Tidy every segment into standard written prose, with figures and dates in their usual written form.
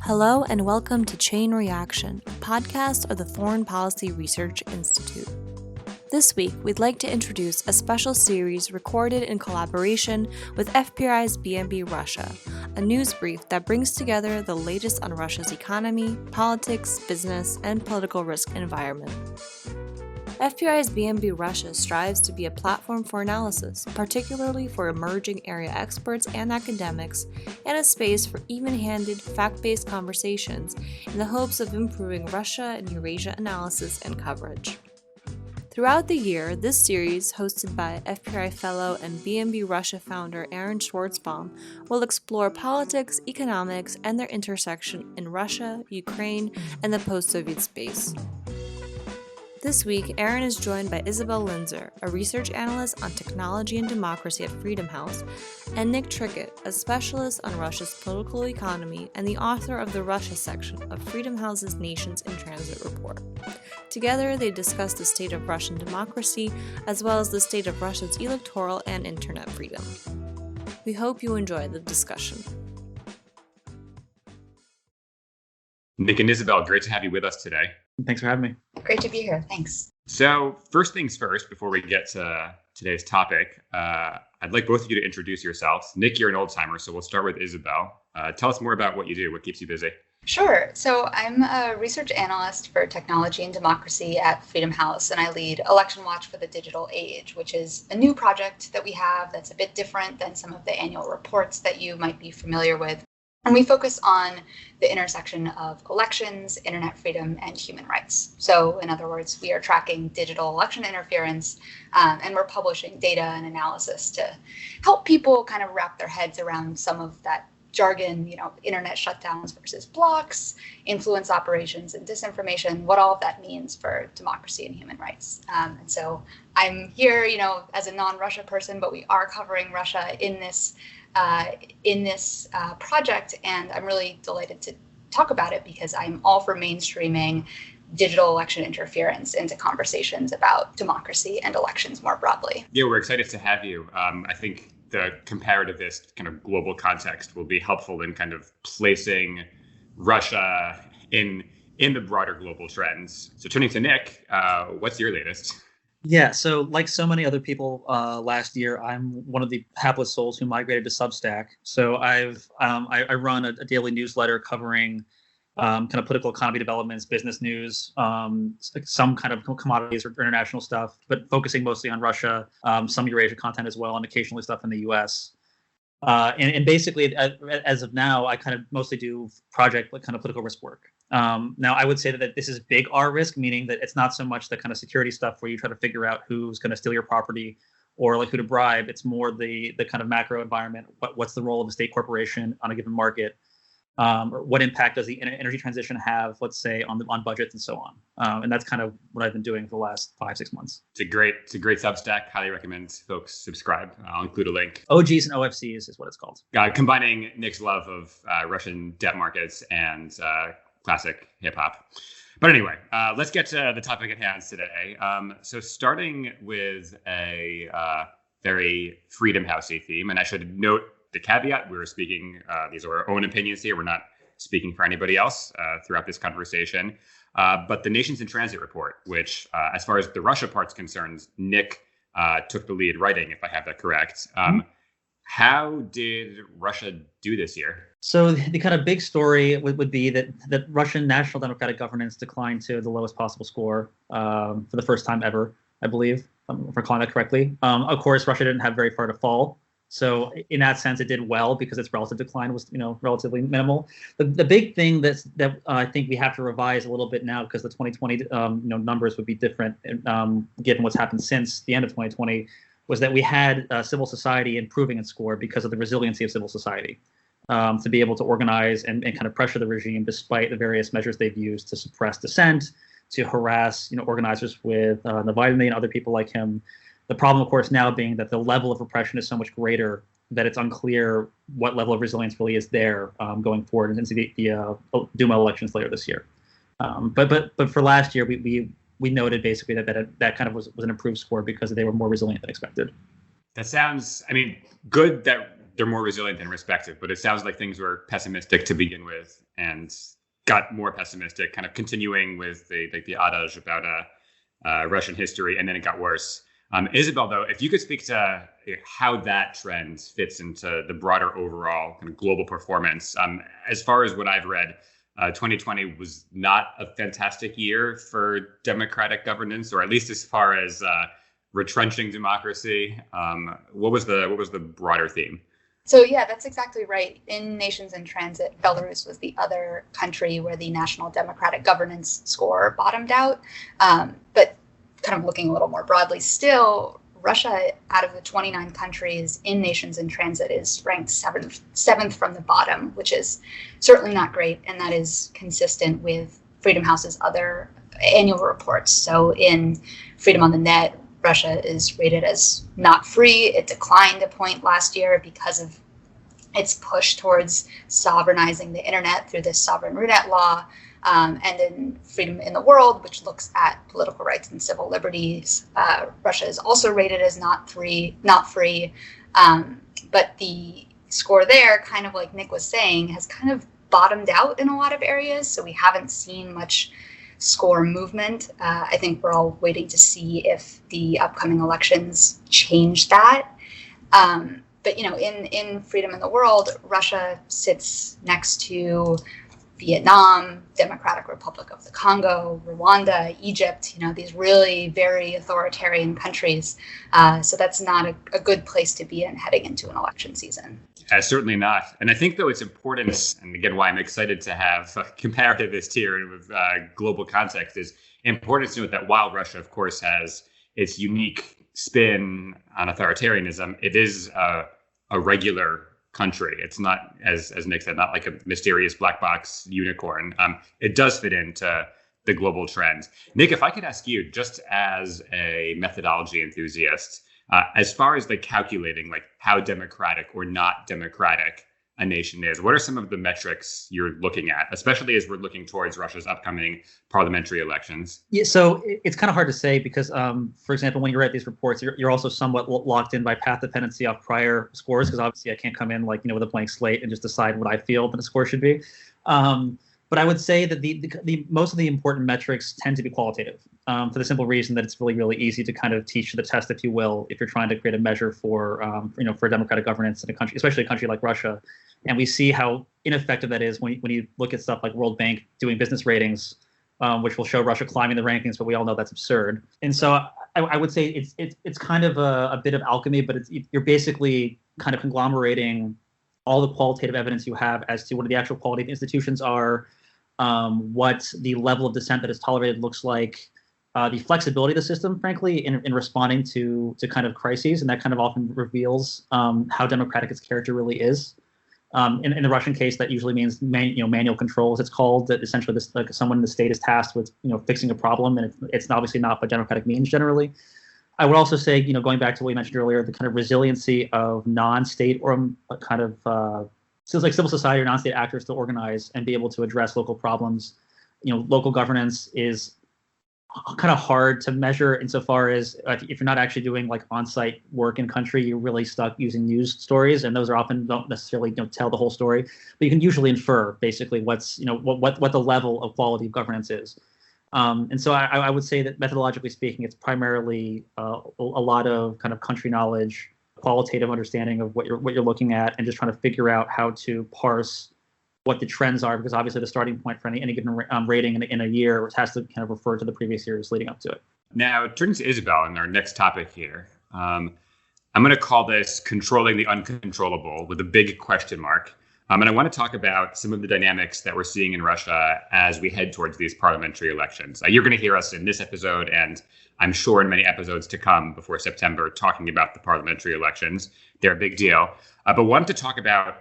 Hello and welcome to Chain Reaction, a podcast of the Foreign Policy Research Institute. This week, we'd like to introduce a special series recorded in collaboration with FPRI's BNB Russia, a news brief that brings together the latest on Russia's economy, politics, business, and political risk environment. FPRI's BNB Russia strives to be a platform for analysis, particularly for emerging area experts and academics, and a space for even-handed, fact-based conversations in the hopes of improving Russia and Eurasia analysis and coverage. Throughout the year, this series, hosted by FPRI fellow and BNB Russia founder Aaron Schwartzbaum, will explore politics, economics, and their intersection in Russia, Ukraine, and the post-Soviet space. This week, Aaron is joined by Isabel Linzer, a research analyst on technology and democracy at Freedom House, and Nick Trickett, a specialist on Russia's political economy and the author of the Russia section of Freedom House's Nations in Transit report. Together, they discuss the state of Russian democracy, as well as the state of Russia's electoral and internet freedom. We hope you enjoy the discussion. Nick and Isabel, great to have you with us today. Thanks for having me. Great to be here. Thanks. So first things first, before we get to today's topic, I'd like both of you to introduce yourselves. Nick, you're an old timer, so we'll start with Isabel. Tell us more about what you do, what keeps you busy. Sure. So I'm a research analyst for technology and democracy at Freedom House, and I lead Election Watch for the Digital Age, which is a new project that we have that's a bit different than some of the annual reports that you might be familiar with. And we focus on the intersection of elections, internet freedom, and human rights. So in other words, we are tracking digital election interference, and we're publishing data and analysis to help people kind of wrap their heads around some of that jargon, internet shutdowns versus blocks, influence operations and disinformation, what all of that means for democracy and human rights. And so I'm here, as a non-Russia person, but we are covering Russia in this project, and I'm really delighted to talk about it because I'm all for mainstreaming digital election interference into conversations about democracy and elections more broadly. Yeah, we're excited to have you. I think the comparativist kind of global context will be helpful in kind of placing Russia in the broader global trends. So turning to Nick, what's your latest? Yeah, so like so many other people last year, I'm one of the hapless souls who migrated to Substack. So I run a daily newsletter covering kind of political economy developments, business news, some kind of commodities or international stuff, but focusing mostly on Russia, some Eurasia content as well, and occasionally stuff in the US. And basically, as of now, I kind of mostly do project kind of political risk work. Now, I would say that this is big R risk, meaning that it's not so much the kind of security stuff where you try to figure out who's going to steal your property or like who to bribe. It's more the kind of macro environment. What's the role of a state corporation on a given market? Or what impact does the energy transition have, let's say, on budgets and so on? And that's kind of what I've been doing for the last 5-6 months. It's a great Substack. Highly recommend folks subscribe. I'll include a link. OGs and OFCs is what it's called. Combining Nick's love of Russian debt markets and classic hip hop. But anyway, let's get to the topic at hand today. So starting with a very Freedom Housey theme, and I should note the caveat, we're speaking, these are our own opinions here. We're not speaking for anybody else throughout this conversation. But the Nations in Transit report, which as far as the Russia part's concerned, Nick took the lead writing, if I have that correct. How did Russia do this year? So the kind of big story would be that Russian national democratic governance declined to the lowest possible score for the first time ever, I believe, if I'm recalling that correctly. Of course, Russia didn't have very far to fall. So in that sense, it did well because its relative decline was, relatively minimal. The big thing that I think we have to revise a little bit now, because the 2020 numbers would be different given what's happened since the end of 2020, was that we had civil society improving its score because of the resiliency of civil society to be able to organize and kind of pressure the regime despite the various measures they've used to suppress dissent, to harass organizers with Navalny and other people like him. The problem, of course, now being that the level of repression is so much greater that it's unclear what level of resilience really is there going forward into the Duma elections later this year. But for last year, we noted basically that kind of was an improved score because they were more resilient than expected. That sounds, good that they're more resilient and respective. But it sounds like things were pessimistic to begin with and got more pessimistic, kind of continuing with the adage about Russian history, and then it got worse. Isabel, though, if you could speak to how that trend fits into the broader overall kind of global performance. As far as what I've read, 2020 was not a fantastic year for democratic governance, or at least as far as retrenching democracy. What was the broader theme? So yeah, that's exactly right. In nations in transit, Belarus was the other country where the national democratic governance score bottomed out. But kind of looking a little more broadly still, Russia, out of the 29 countries in nations in transit, is ranked seventh from the bottom, which is certainly not great. And that is consistent with Freedom House's other annual reports. So in Freedom on the Net, Russia is rated as not free. It declined a point last year because of its push towards sovereignizing the internet through this sovereign Runet law. And in Freedom in the World, which looks at political rights and civil liberties, Russia is also rated as not free. But the score there, kind of like Nick was saying, has kind of bottomed out in a lot of areas. So we haven't seen much score movement. I think we're all waiting to see if the upcoming elections change that. But, in Freedom in the World, Russia sits next to Vietnam, Democratic Republic of the Congo, Rwanda, Egypt, these really very authoritarian countries. So that's not a good place to be in heading into an election season. Certainly not. And I think, though, it's important, and again, why I'm excited to have a comparativist here and with global context, is important to note that while Russia, of course, has its unique spin on authoritarianism, it is a regular country. It's not, as Nick said, not like a mysterious black box unicorn. It does fit into the global trend. Nick, if I could ask you, just as a methodology enthusiast, as far as calculating how democratic or not democratic a nation is, what are some of the metrics you're looking at, especially as we're looking towards Russia's upcoming parliamentary elections? Yeah, so it's kind of hard to say because, for example, when you write these reports, you're also somewhat locked in by path dependency off prior scores, because obviously I can't come in with a blank slate and just decide what I feel that a score should be. But I would say that the most of the important metrics tend to be qualitative, for the simple reason that it's really, really easy to kind of teach the test, if you will, if you're trying to create a measure for, for democratic governance in a country, especially a country like Russia. And we see how ineffective that is when you look at stuff like World Bank doing business ratings, which will show Russia climbing the rankings, but we all know that's absurd. And so I would say it's kind of a bit of alchemy, but you're basically kind of conglomerating all the qualitative evidence you have as to what the actual quality of institutions are, what the level of dissent that is tolerated looks like, the flexibility of the system, frankly, in responding to kind of crises, and that kind of often reveals how democratic its character really is. In the Russian case, that usually means manual controls. It's called that essentially someone in the state is tasked with fixing a problem, and it's obviously not by democratic means generally. I would also say, going back to what you mentioned earlier, the kind of resiliency of non-state or kind of civil society or non-state actors to organize and be able to address local problems. Local governance is kind of hard to measure insofar as if you're not actually doing on-site work in country, you're really stuck using news stories, and those are often don't necessarily tell the whole story. But you can usually infer basically what's what the level of quality of governance is. And so I would say that methodologically speaking, it's primarily a lot of kind of country knowledge, qualitative understanding of what you're looking at, and just trying to figure out how to parse what the trends are, because obviously the starting point for any given rating in a year has to kind of refer to the previous years leading up to it. Now, turning to Isabel and our next topic here, I'm going to call this controlling the uncontrollable with a big question mark. And I want to talk about some of the dynamics that we're seeing in Russia as we head towards these parliamentary elections. You're going to hear us in this episode, and I'm sure in many episodes to come before September, talking about the parliamentary elections. They're a big deal. But wanted to talk about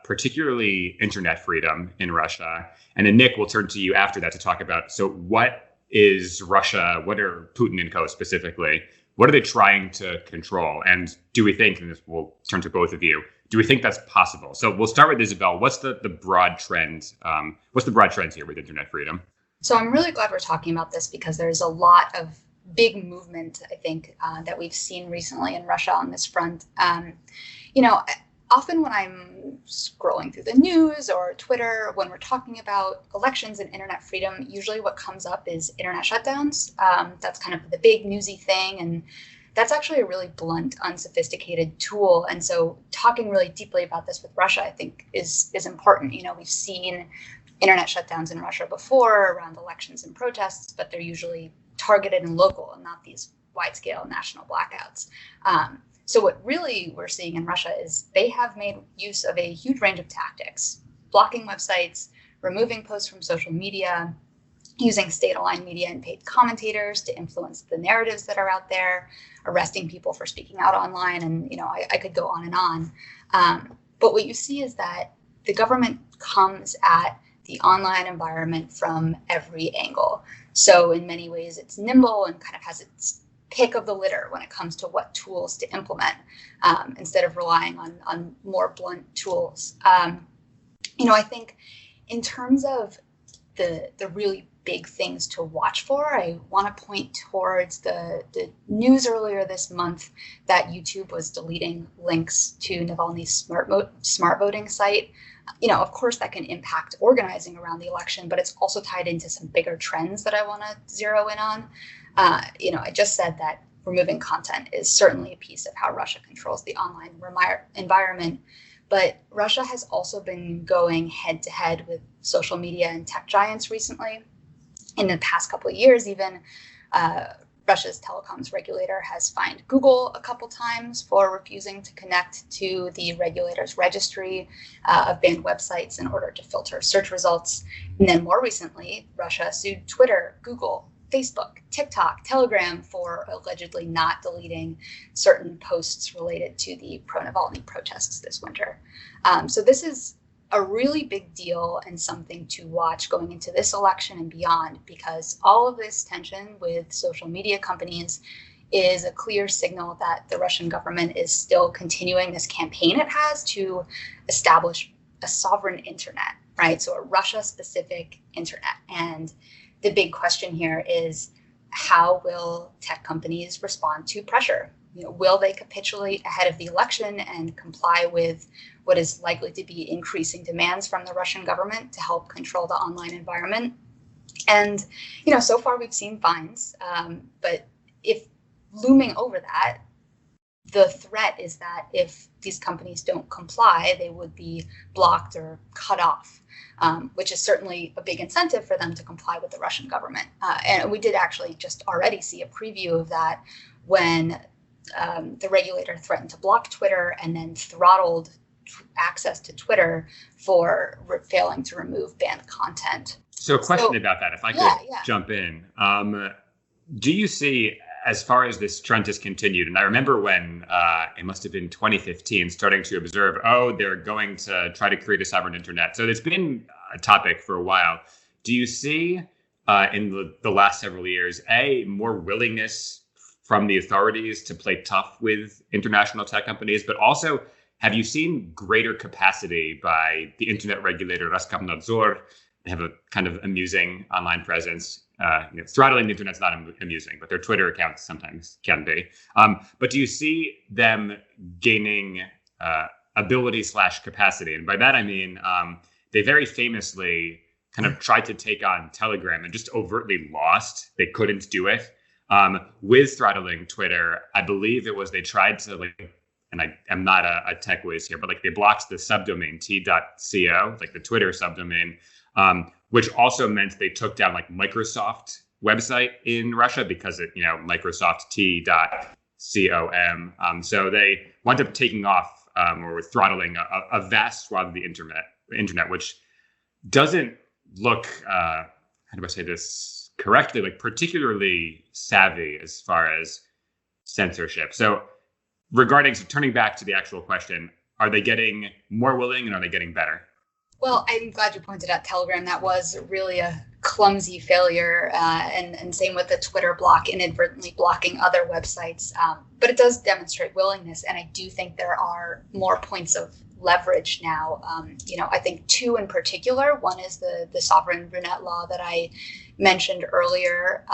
particularly internet freedom in Russia. And then Nick, we'll turn to you after that to talk about, so what is Russia, what are Putin and co specifically, what are they trying to control? And do we think, and this will turn to both of you, do we think that's possible? So we'll start with Isabel. What's the broad trend? What's the broad trend here with internet freedom? So I'm really glad we're talking about this because there's a lot of big movement, I think, that we've seen recently in Russia on this front. often when I'm scrolling through the news or Twitter, when we're talking about elections and internet freedom, usually what comes up is internet shutdowns. That's kind of the big newsy thing. And that's actually a really blunt, unsophisticated tool. And so talking really deeply about this with Russia, I think, is important. We've seen internet shutdowns in Russia before around elections and protests, but they're usually targeted and local and not these wide-scale national blackouts. So what really we're seeing in Russia is they have made use of a huge range of tactics, blocking websites, removing posts from social media, using state-aligned media and paid commentators to influence the narratives that are out there, arresting people for speaking out online, and I could go on and on. But what you see is that the government comes at the online environment from every angle. So in many ways, it's nimble and kind of has its pick of the litter when it comes to what tools to implement, instead of relying on more blunt tools. I think in terms of the really big things to watch for, I want to point towards the news earlier this month that YouTube was deleting links to Navalny's smart voting site. Of course, that can impact organizing around the election, but it's also tied into some bigger trends that I want to zero in on. I just said that removing content is certainly a piece of how Russia controls the online environment. But Russia has also been going head to head with social media and tech giants recently. In the past couple of years, even, Russia's telecoms regulator has fined Google a couple times for refusing to connect to the regulator's registry of banned websites in order to filter search results. And then more recently, Russia sued Twitter, Google, Facebook, TikTok, Telegram for allegedly not deleting certain posts related to the pro-Navalny protests this winter. So this is a really big deal and something to watch going into this election and beyond, because all of this tension with social media companies is a clear signal that the Russian government is still continuing this campaign it has to establish a sovereign internet, right? So a Russia-specific internet. And the big question here is, how will tech companies respond to pressure? Will they capitulate ahead of the election and comply with what is likely to be increasing demands from the Russian government to help control the online environment? And, so far we've seen fines, but if looming over that, the threat is that if these companies don't comply, they would be blocked or cut off, which is certainly a big incentive for them to comply with the Russian government. And we did actually just already see a preview of that when the regulator threatened to block Twitter and then throttled access to Twitter for failing to remove banned content. So a question about that, if I could jump in. Do you see, as far as this trend has continued, and I remember when it must have been 2015, starting to observe, they're going to try to create a sovereign internet. So it's been a topic for a while. Do you see in the last several years, more willingness from the authorities to play tough with international tech companies, but also have you seen greater capacity by the internet regulator Roskomnadzor? They have a kind of amusing online presence. Throttling the internet's not amusing, but their Twitter accounts sometimes can be. But do you see them gaining ability/capacity? And by that, I mean, they very famously kind of tried to take on Telegram and just overtly lost. They couldn't do it. With throttling Twitter, I believe it was they tried to and I am not a tech whiz here, but they blocked the subdomain t.co, the Twitter subdomain, which also meant they took down Microsoft website in Russia because it, Microsoft t.com. So they wound up taking off or throttling a vast swath of the internet, which doesn't look, how do I say this correctly, particularly savvy as far as censorship. So turning back to the actual question, are they getting more willing and are they getting better? Well, I'm glad you pointed out Telegram. That was really a clumsy failure, and same with the Twitter block, inadvertently blocking other websites. But it does demonstrate willingness, and I do think there are more points of leverage now. I think two in particular. One is the sovereign Runet law that I mentioned earlier,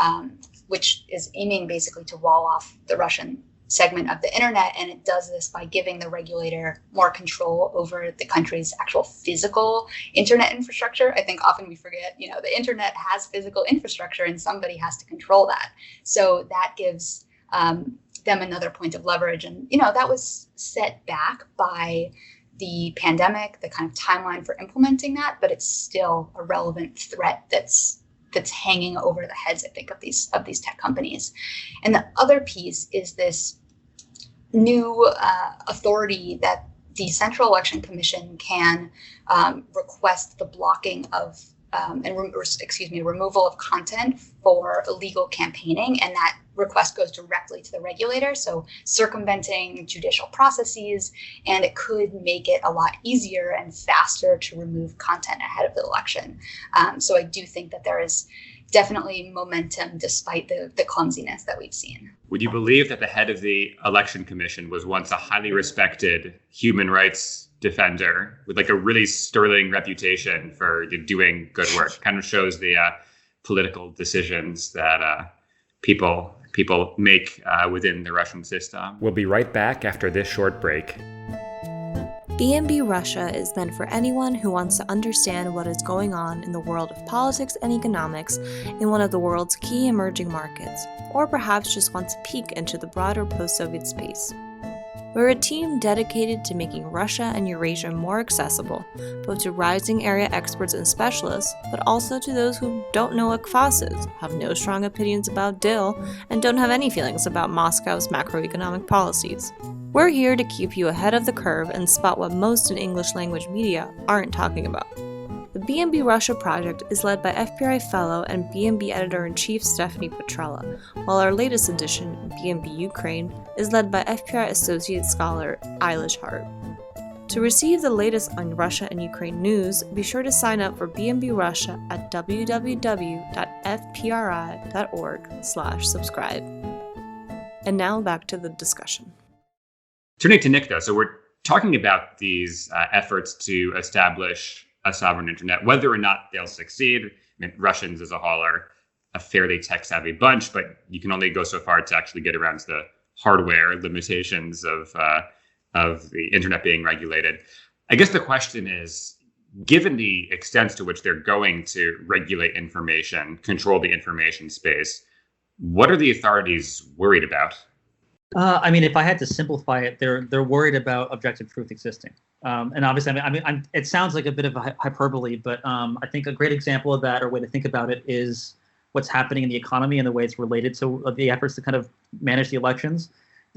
which is aiming basically to wall off the Russian segment of the internet, and it does this by giving the regulator more control over the country's actual physical internet infrastructure. I think often we forget, the internet has physical infrastructure and somebody has to control that. So that gives them another point of leverage. And, that was set back by the pandemic, the kind of timeline for implementing that, but it's still a relevant threat that's hanging over the heads, I think, of these tech companies. And the other piece is this new authority that the Central Election Commission can request the blocking of removal of content for illegal campaigning, and that request goes directly to the regulator, so circumventing judicial processes, and it could make it a lot easier and faster to remove content ahead of the election. So I do think that there is definitely momentum despite the clumsiness that we've seen. Would you believe that the head of the Election Commission was once a highly respected human rights defender with a really sterling reputation for doing good work? Kind of shows the political decisions that people make within the Russian system. We'll be right back after this short break. B&B Russia is meant for anyone who wants to understand what is going on in the world of politics and economics in one of the world's key emerging markets, or perhaps just wants a peek into the broader post-Soviet space. We're a team dedicated to making Russia and Eurasia more accessible, both to rising area experts and specialists, but also to those who don't know what kvass is, have no strong opinions about dill, and don't have any feelings about Moscow's macroeconomic policies. We're here to keep you ahead of the curve and spot what most in English language media aren't talking about. The B&B Russia project is led by FPRI fellow and B&B editor-in-chief Stephanie Petrella, while our latest edition, B&B Ukraine, is led by FPRI associate scholar Eilish Hart. To receive the latest on Russia and Ukraine news, be sure to sign up for B&B Russia at www.fpri.org/subscribe. And now back to the discussion. Turning to Nick, though, so we're talking about these efforts to establish a sovereign internet, whether or not they'll succeed. I mean, Russians as a whole are a fairly tech-savvy bunch, but you can only go so far to actually get around to the hardware limitations of the internet being regulated. I guess the question is, given the extent to which they're going to regulate information, control the information space, what are the authorities worried about? If I had to simplify it, they're worried about objective truth existing. And obviously, it sounds like a bit of a hyperbole, but I think a great example of that, or way to think about it, is what's happening in the economy and the way it's related to the efforts to kind of manage the elections.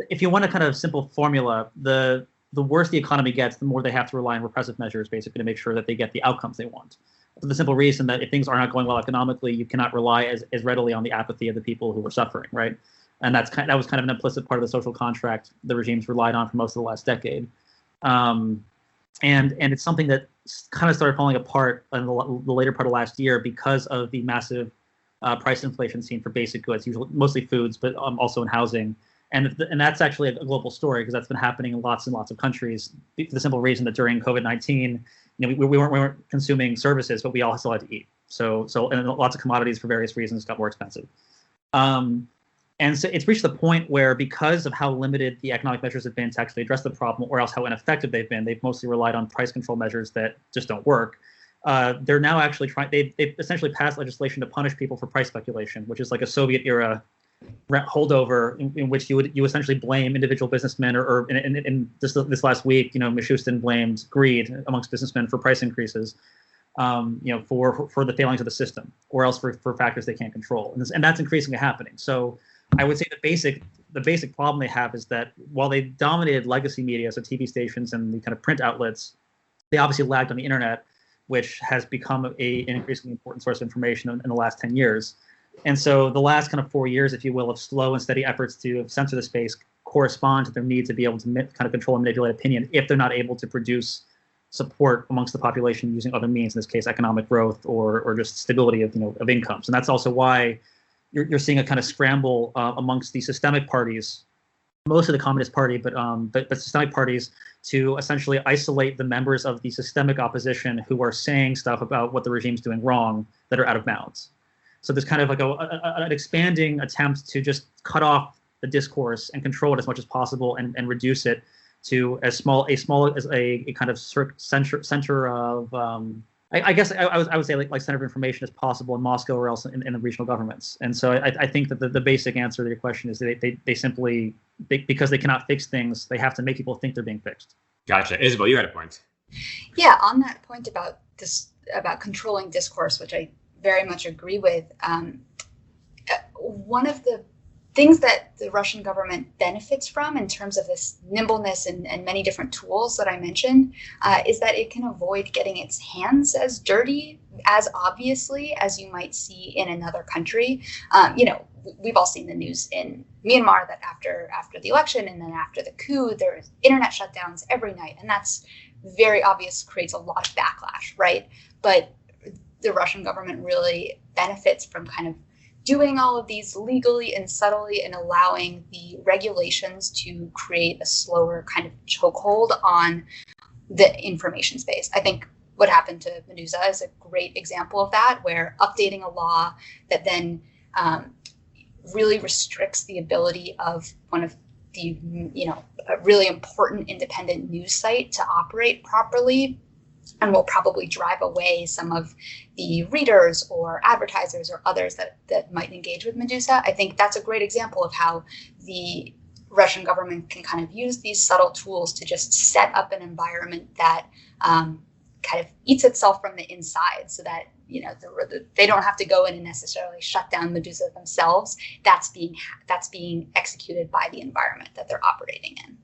If you want a kind of simple formula, the worse the economy gets, the more they have to rely on repressive measures, basically, to make sure that they get the outcomes they want. For the simple reason that if things are not going well economically, you cannot rely as readily on the apathy of the people who are suffering, right? And that was kind of an implicit part of the social contract the regimes relied on for most of the last decade. And it's something that kind of started falling apart in the later part of last year because of the massive price inflation seen for basic goods, usually mostly foods, but also in housing. And that's actually a global story because that's been happening in lots and lots of countries for the simple reason that during COVID-19, we weren't consuming services, but we all still had to eat. So and lots of commodities for various reasons got more expensive. And so it's reached the point where, because of how limited the economic measures have been to actually address the problem, or else how ineffective they've been, they've mostly relied on price control measures that just don't work. They're now actually they've essentially passed legislation to punish people for price speculation, which is like a Soviet era holdover in which you essentially blame individual businessmen, or in this last week, Mishustin blamed greed amongst businessmen for price increases. For the failings of the system, or else for factors they can't control, and that's increasingly happening. So I would say the basic problem they have is that while they dominated legacy media, so TV stations and the kind of print outlets, they obviously lagged on the internet, which has become an increasingly important source of information in the last 10 years. And so the last kind of 4 years, if you will, of slow and steady efforts to censor the space correspond to their need to be able to kind of control and manipulate opinion if they're not able to produce support amongst the population using other means, in this case, economic growth or just stability of incomes. And that's also why you're seeing a kind of scramble amongst the systemic parties, most of the Communist Party, but systemic parties, to essentially isolate the members of the systemic opposition who are saying stuff about what the regime's doing wrong that are out of bounds. So there's kind of like an expanding attempt to just cut off the discourse and control it as much as possible and reduce it to as small as a kind of center of I guess I would say like center of information as possible in Moscow or else in the regional governments. And so I think that the basic answer to your question is that they simply, because they cannot fix things, they have to make people think they're being fixed. Gotcha. Isabel, you had a point. Yeah, on that point about controlling discourse, which I very much agree with, one of the things that the Russian government benefits from in terms of this nimbleness and many different tools that I mentioned is that it can avoid getting its hands as dirty, as obviously as you might see in another country. We've all seen the news in Myanmar that after the election and then after the coup, there's internet shutdowns every night. And that's very obvious, creates a lot of backlash, right? But the Russian government really benefits from kind of doing all of these legally and subtly and allowing the regulations to create a slower kind of chokehold on the information space. I think what happened to Medusa is a great example of that, where updating a law that then really restricts the ability of one of the, a really important independent news site to operate properly, and will probably drive away some of the readers or advertisers or others that might engage with Medusa. I think that's a great example of how the Russian government can kind of use these subtle tools to just set up an environment that kind of eats itself from the inside, so that they don't have to go in and necessarily shut down Medusa themselves. That's being executed by the environment that they're operating in.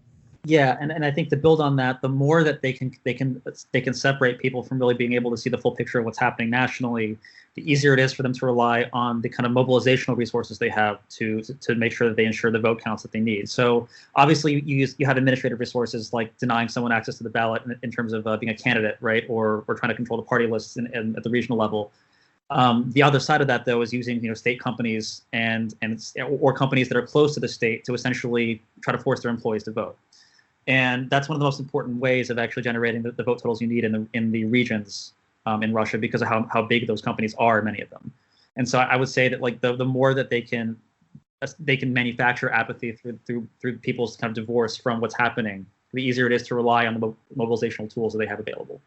Yeah, and I think to build on that, the more that they can separate people from really being able to see the full picture of what's happening nationally, the easier it is for them to rely on the kind of mobilizational resources they have to make sure that they ensure the vote counts that they need. So obviously you have administrative resources like denying someone access to the ballot in terms of being a candidate, right, or trying to control the party lists at the regional level. The other side of that, though, is using state companies or companies that are close to the state to essentially try to force their employees to vote. And that's one of the most important ways of actually generating the vote totals you need in the regions in Russia, because of how big those companies are, many of them. And so I would say that like the more that they can manufacture apathy through people's kind of divorce from what's happening, the easier it is to rely on the mobilizational tools that they have available.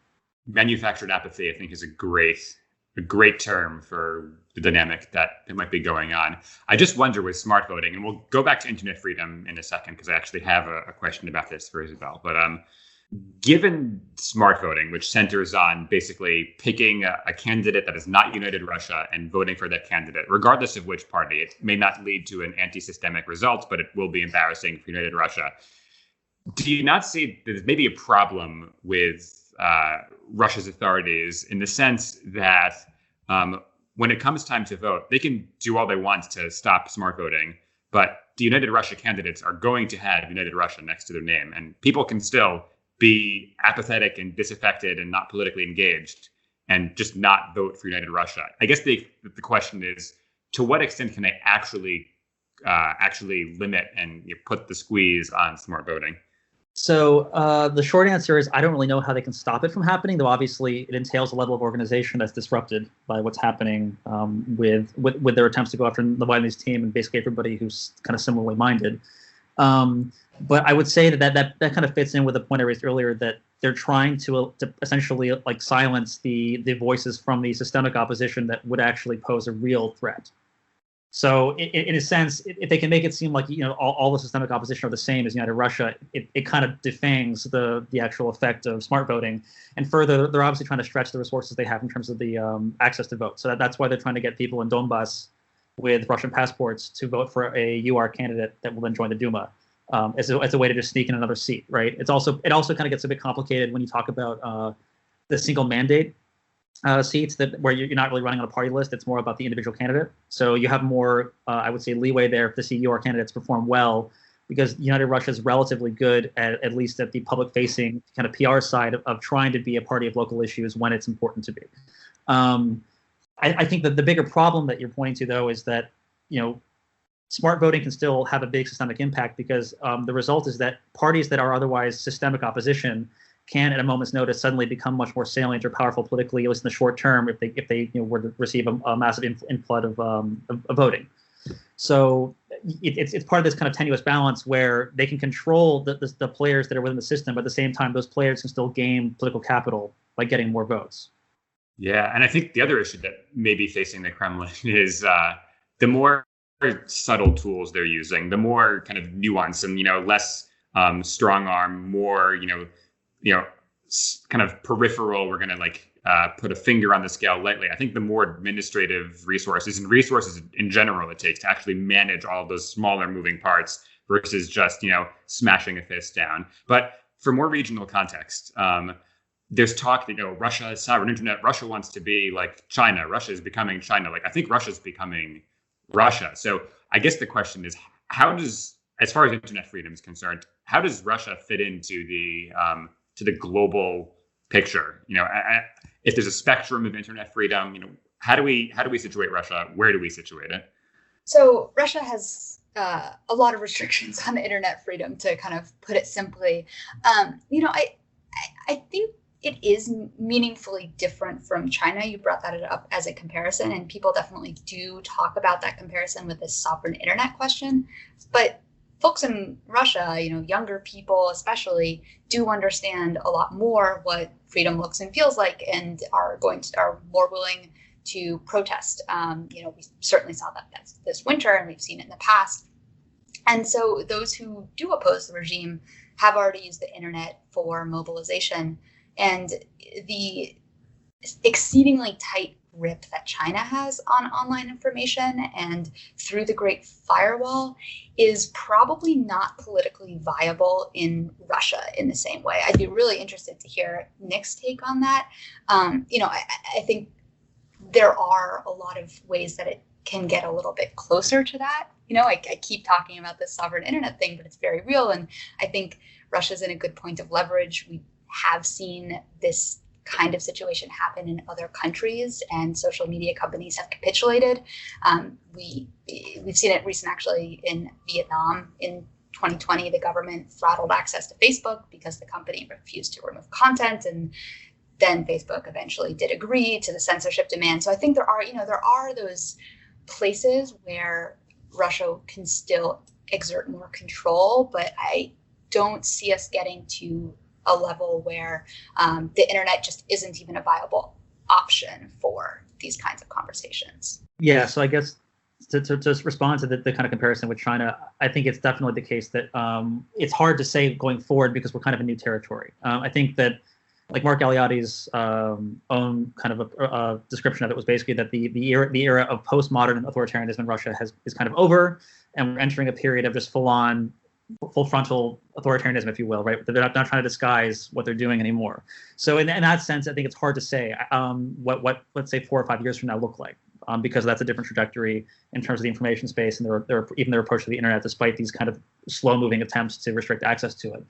Manufactured apathy, I think, is a great term for the dynamic that might be going on. I just wonder with smart voting, and we'll go back to internet freedom in a second, because I actually have a question about this for Isabel. But given smart voting, which centers on basically picking a candidate that is not United Russia and voting for that candidate, regardless of which party, it may not lead to an anti-systemic result, but it will be embarrassing for United Russia. Do you not see there's maybe a problem with Russia's authorities in the sense that when it comes time to vote, they can do all they want to stop smart voting, but the United Russia candidates are going to have United Russia next to their name, and people can still be apathetic and disaffected and not politically engaged and just not vote for United Russia. I guess the question is, to what extent can they actually limit and put the squeeze on smart voting? So the short answer is I don't really know how they can stop it from happening, though obviously it entails a level of organization that's disrupted by what's happening with their attempts to go after Navalny's team and basically everybody who's kind of similarly minded. But I would say that kind of fits in with the point I raised earlier, that they're trying to essentially like silence the voices from the systemic opposition that would actually pose a real threat. So in a sense, if they can make it seem like all the systemic opposition are the same as United Russia, it kind of defangs the actual effect of smart voting. And further, they're obviously trying to stretch the resources they have in terms of the access to vote. So that's why they're trying to get people in Donbass with Russian passports to vote for a UR candidate that will then join the Duma as a way to just sneak in another seat, right? It also kind of gets a bit complicated when you talk about the single mandate seats where you're not really running on a party list. It's more about the individual candidate. So you have more, I would say, leeway there to see your candidates perform well, because United Russia is relatively good at least at the public-facing kind of PR side of trying to be a party of local issues when it's important to be. I think that the bigger problem that you're pointing to, though, is that smart voting can still have a big systemic impact, because the result is that parties that are otherwise systemic opposition can, at a moment's notice, suddenly become much more salient or powerful politically, at least in the short term, if they were to receive a massive inflood of voting. So it's part of this kind of tenuous balance where they can control the players that are within the system, but at the same time, those players can still gain political capital by getting more votes. Yeah, and I think the other issue that may be facing the Kremlin is the more subtle tools they're using, the more kind of nuance and less strong arm, more kind of peripheral. We're going to put a finger on the scale lightly. I think the more administrative resources and resources in general it takes to actually manage all of those smaller moving parts versus just smashing a fist down. But for more regional context, there's talk that Russia is sovereign internet. Russia wants to be like China. Russia is becoming China. I think Russia's becoming Russia. So I guess the question is, as far as internet freedom is concerned, how does Russia fit into the global picture? If there's a spectrum of internet freedom, how do we situate Russia? Where do we situate it? So Russia has a lot of restrictions on internet freedom, to kind of put it simply. I think it is meaningfully different from China. You brought that up as a comparison, and people definitely do talk about that comparison with this sovereign internet question. But folks in Russia, younger people especially, do understand a lot more what freedom looks and feels like, and are more willing to protest. We certainly saw that this winter, and we've seen it in the past. And so those who do oppose the regime have already used the internet for mobilization. And the exceedingly tight grip that China has on online information and through the Great Firewall is probably not politically viable in Russia in the same way. I'd be really interested to hear Nick's take on that. I think there are a lot of ways that it can get a little bit closer to that. I keep talking about this sovereign internet thing, but it's very real. And I think Russia's in a good point of leverage. We have seen this kind of situation happen in other countries, and social media companies have capitulated. We've seen it recent actually in Vietnam. In 2020, the government throttled access to Facebook because the company refused to remove content, and then Facebook eventually did agree to the censorship demand. So I think there are those places where Russia can still exert more control, but I don't see us getting to a level where the internet just isn't even a viable option for these kinds of conversations. Yeah, so I guess to respond to the kind of comparison with China, I think it's definitely the case that it's hard to say going forward because we're kind of in new territory. I think that, like Mark Galeotti's own kind of a description of it was basically that the era of postmodern authoritarianism in Russia is kind of over, and we're entering a period of just full frontal authoritarianism, if you will, right? They're not trying to disguise what they're doing anymore. So in that sense, I think it's hard to say what let's say 4 or 5 years from now look like, because that's a different trajectory in terms of the information space and even their approach to the internet, despite these kind of slow-moving attempts to restrict access to it.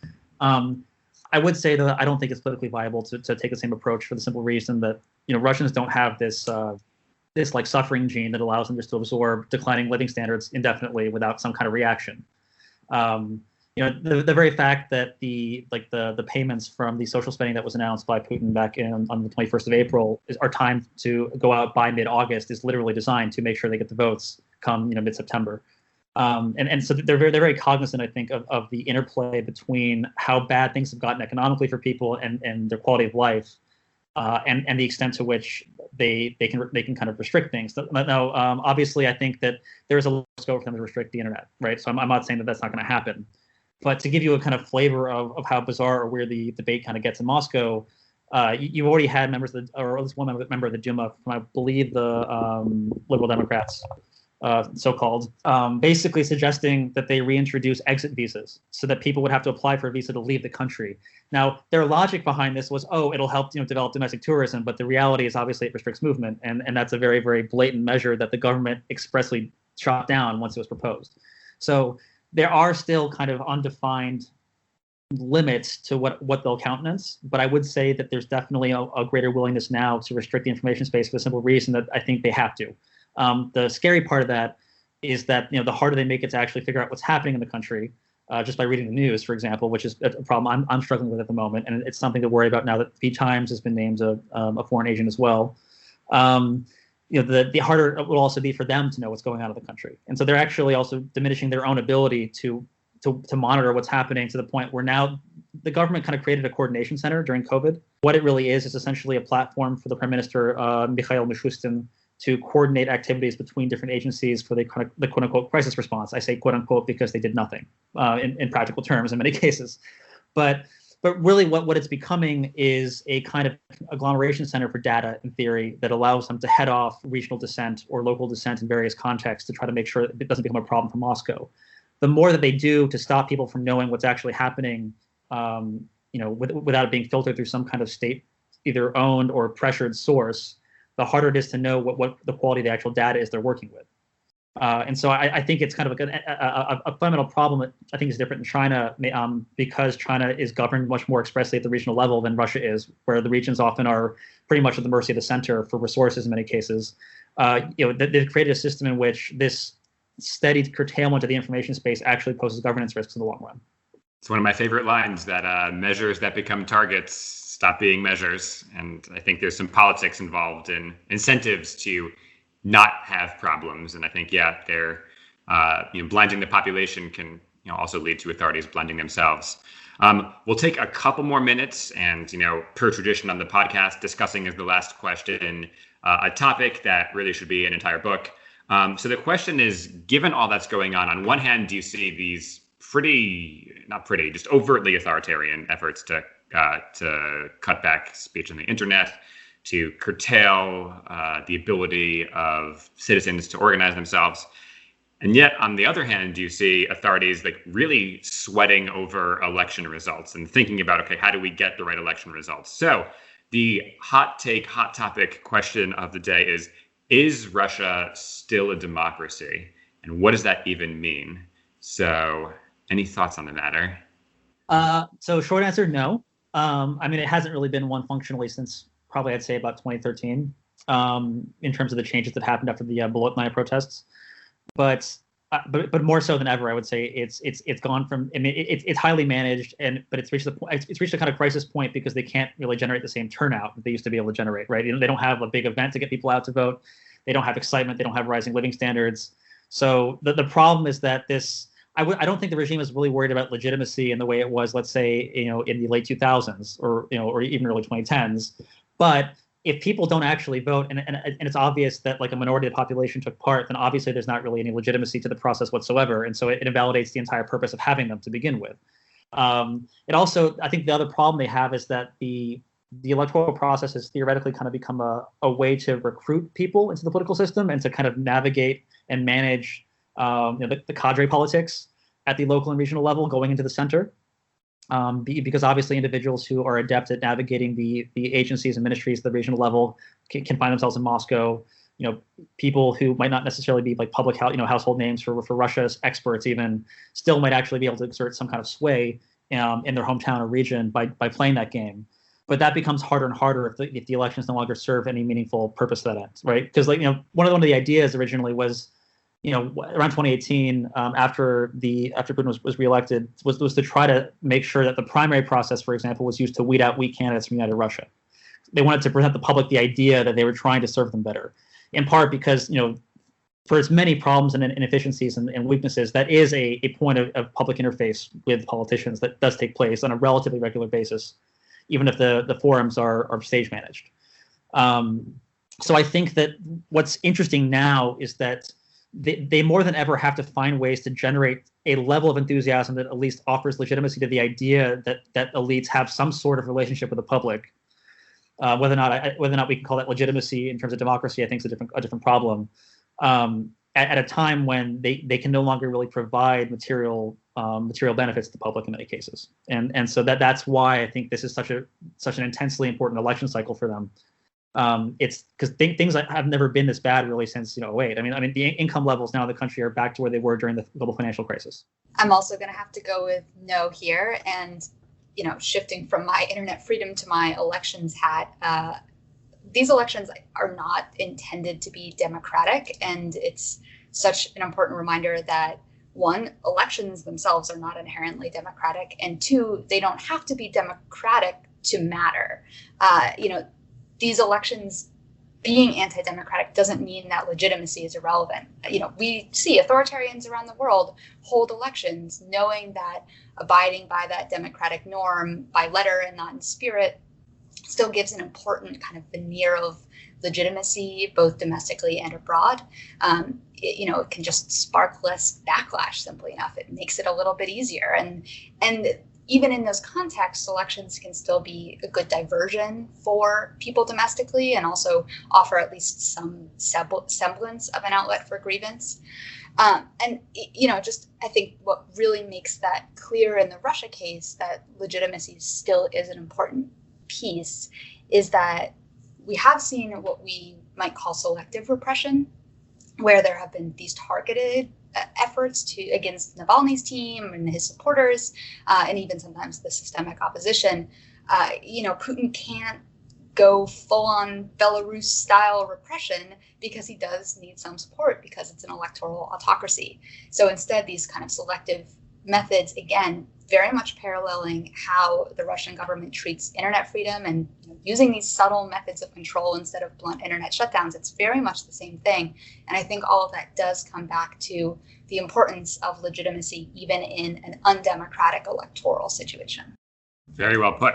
I would say that I don't think it's politically viable to take the same approach for the simple reason that Russians don't have this like suffering gene that allows them just to absorb declining living standards indefinitely without some kind of reaction. The very fact that the payments from the social spending that was announced by Putin back on the 21st of April are timed to go out by mid-August is literally designed to make sure they get the votes come mid-September. And so they're very cognizant, I think, of the interplay between how bad things have gotten economically for people and their quality of life, and the extent to which they can kind of restrict things. Now, obviously, I think that there is a lot of scope for them to restrict the internet, right? So I'm not saying that that's not going to happen, but to give you a kind of flavor of how bizarre or where the debate kind of gets in Moscow, you already had members or at least one member of the Duma from, I believe, the Liberal Democrats, so-called, basically suggesting that they reintroduce exit visas so that people would have to apply for a visa to leave the country. Now, their logic behind this was, it'll help develop domestic tourism, but the reality is obviously it restricts movement, and that's a very, very blatant measure that the government expressly shot down once it was proposed. So there are still kind of undefined limits to what they'll countenance, but I would say that there's definitely a greater willingness now to restrict the information space for the simple reason that I think they have to. The scary part of that is that the harder they make it to actually figure out what's happening in the country, just by reading the news, for example, which is a problem I'm struggling with at the moment, and it's something to worry about now that the Times has been named a foreign agent as well. the harder it will also be for them to know what's going on in the country. And so they're actually also diminishing their own ability to monitor what's happening, to the point where now the government kind of created a coordination center during COVID. What it really is essentially a platform for the Prime Minister, Mikhail Mishustin, to coordinate activities between different agencies for the quote unquote crisis response. I say quote unquote because they did nothing in practical terms in many cases. But really what it's becoming is a kind of agglomeration center for data, in theory, that allows them to head off regional dissent or local dissent in various contexts to try to make sure that it doesn't become a problem for Moscow. The more that they do to stop people from knowing what's actually happening, without it being filtered through some kind of state, either owned or pressured source, the harder it is to know what the quality of the actual data is they're working with. And so I think it's kind of a fundamental problem that I think is different in China, because China is governed much more expressly at the regional level than Russia is, where the regions often are pretty much at the mercy of the center for resources in many cases. They've created a system in which this steady curtailment of the information space actually poses governance risks in the long run. It's one of my favorite lines, that measures that become targets stop being measures. And I think there's some politics involved in incentives to not have problems. And I think, they're blinding the population can also lead to authorities blinding themselves. We'll take a couple more minutes and, per tradition on the podcast, discussing as the last question a topic that really should be an entire book. So the question is, given all that's going on one hand, do you see these just overtly authoritarian efforts to cut back speech on the internet, to curtail the ability of citizens to organize themselves? And yet, on the other hand, you see authorities really sweating over election results and thinking about, okay, how do we get the right election results? So the hot topic question of the day is Russia still a democracy? And what does that even mean? So any thoughts on the matter? So short answer, no. It hasn't really been one functionally since probably I'd say about 2013, in terms of the changes that happened after the Bolotnaya protests. But more so than ever, I would say it's gone from. It's highly managed, but it's reached a kind of crisis point because they can't really generate the same turnout that they used to be able to generate. Right? They don't have a big event to get people out to vote. They don't have excitement. They don't have rising living standards. So the problem is that I don't think the regime is really worried about legitimacy in the way it was, let's say, in the late 2000s or even early 2010s. But if people don't actually vote, and it's obvious that a minority of the population took part, then obviously there's not really any legitimacy to the process whatsoever, and so it invalidates the entire purpose of having them to begin with. It also, I think, the other problem they have is that the electoral process has theoretically kind of become a way to recruit people into the political system and to kind of navigate and manage the cadre politics at the local and regional level going into the center. Because obviously individuals who are adept at navigating the agencies and ministries at the regional level can find themselves in Moscow. People who might not necessarily be public household names for Russia's experts even still might actually be able to exert some kind of sway in their hometown or region by playing that game. But that becomes harder and harder if the elections no longer serve any meaningful purpose to that end, right? Because one of the ideas originally was, around 2018, after Putin was reelected, was to try to make sure that the primary process, for example, was used to weed out weak candidates from United Russia. They wanted to present the public the idea that they were trying to serve them better, in part because, for its many problems and inefficiencies and weaknesses, that is a point of public interface with politicians that does take place on a relatively regular basis, even if the forums are stage managed. So I think that what's interesting now is that they more than ever have to find ways to generate a level of enthusiasm that at least offers legitimacy to the idea that elites have some sort of relationship with the public. Whether or not we can call that legitimacy in terms of democracy, I think is a different problem. At a time when they can no longer really provide material benefits to the public in many cases, and so that's why I think this is such an intensely important election cycle for them. It's because things have never been this bad really since 2008. The income levels now in the country are back to where they were during the global financial crisis. I'm also going to have to go with no here, and shifting from my internet freedom to my elections hat. These elections are not intended to be democratic, and it's such an important reminder that, one, elections themselves are not inherently democratic, and two, they don't have to be democratic to matter. These elections being anti-democratic doesn't mean that legitimacy is irrelevant. We see authoritarians around the world hold elections knowing that abiding by that democratic norm by letter and not in spirit still gives an important kind of veneer of legitimacy, both domestically and abroad. It can just spark less backlash, simply enough. It makes it a little bit easier. And even in those contexts, elections can still be a good diversion for people domestically and also offer at least some semblance of an outlet for grievance. I think what really makes that clear in the Russia case, that legitimacy still is an important piece, is that we have seen what we might call selective repression, where there have been these targeted efforts against Navalny's team and his supporters, and even sometimes the systemic opposition. Putin can't go full-on Belarus-style repression because he does need some support because it's an electoral autocracy. So instead, these kind of selective methods, again, very much paralleling how the Russian government treats internet freedom and using these subtle methods of control instead of blunt internet shutdowns. It's very much the same thing. And I think all of that does come back to the importance of legitimacy, even in an undemocratic electoral situation. Very well put.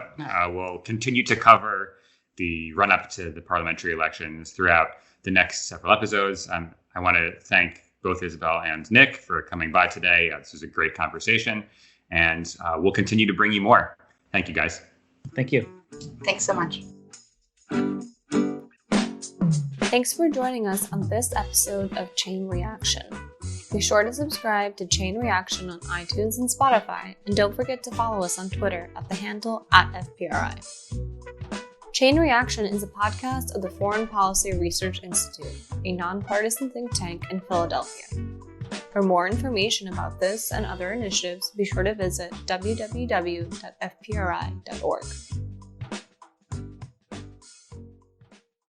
We'll continue to cover the run-up to the parliamentary elections throughout the next several episodes. I want to thank both Isabel and Nick for coming by today. This was a great conversation, and we'll continue to bring you more. Thank you, guys. Thank you. Thanks so much. Thanks for joining us on this episode of Chain Reaction. Be sure to subscribe to Chain Reaction on iTunes and Spotify, and don't forget to follow us on Twitter at the handle @FPRI. Chain Reaction is a podcast of the Foreign Policy Research Institute, a nonpartisan think tank in Philadelphia. For more information about this and other initiatives, be sure to visit www.fpri.org.